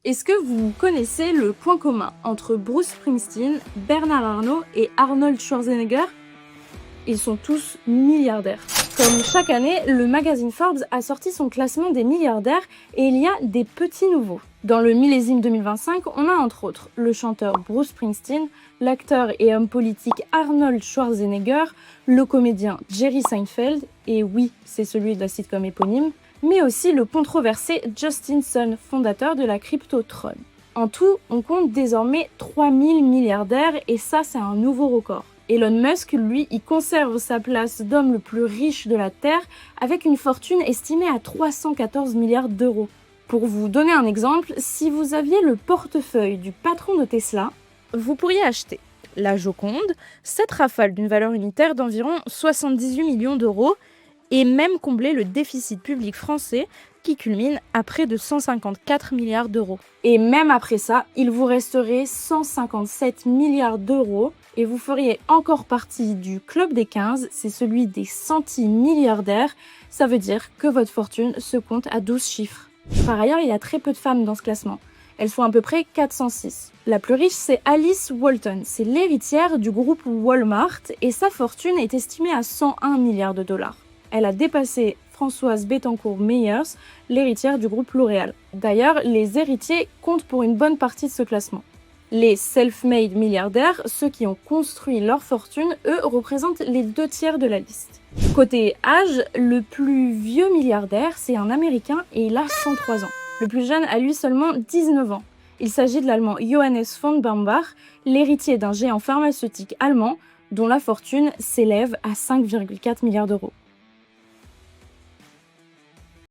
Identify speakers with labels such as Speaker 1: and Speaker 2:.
Speaker 1: Est-ce que vous connaissez le point commun entre Bruce Springsteen, Bernard Arnault et Arnold Schwarzenegger? Ils sont tous milliardaires. Comme chaque année, le magazine Forbes a sorti son classement des milliardaires et il y a des petits nouveaux. Dans le millésime 2025, on a entre autres le chanteur Bruce Springsteen, l'acteur et homme politique Arnold Schwarzenegger, le comédien Jerry Seinfeld, et oui, c'est celui de la sitcom éponyme, mais aussi le controversé Justin Sun, fondateur de la crypto Tron. En tout, on compte désormais 3000 milliardaires et ça, c'est un nouveau record. Elon Musk, lui, y conserve sa place d'homme le plus riche de la Terre avec une fortune estimée à 314 milliards d'euros. Pour vous donner un exemple, si vous aviez le portefeuille du patron de Tesla, vous pourriez acheter la Joconde, cette rafale d'une valeur unitaire d'environ 78 millions d'euros, et même combler le déficit public français qui culmine à près de 154 milliards d'euros. Et même après ça, il vous resterait 157 milliards d'euros et vous feriez encore partie du club des 15, c'est celui des centimilliardaires. Ça veut dire que votre fortune se compte à 12 chiffres. Par ailleurs, il y a très peu de femmes dans ce classement. Elles sont à peu près 406. La plus riche, c'est Alice Walton. C'est l'héritière du groupe Walmart et sa fortune est estimée à 101 milliards de dollars. Elle a dépassé Françoise Bettencourt-Meyers, l'héritière du groupe L'Oréal. D'ailleurs, les héritiers comptent pour une bonne partie de ce classement. Les self-made milliardaires, ceux qui ont construit leur fortune, eux, représentent les 2/3 de la liste. Côté âge, le plus vieux milliardaire, c'est un Américain et il a 103 ans. Le plus jeune a lui seulement 19 ans. Il s'agit de l'Allemand Johannes von Baumbach, l'héritier d'un géant pharmaceutique allemand dont la fortune s'élève à 5,4 milliards d'euros.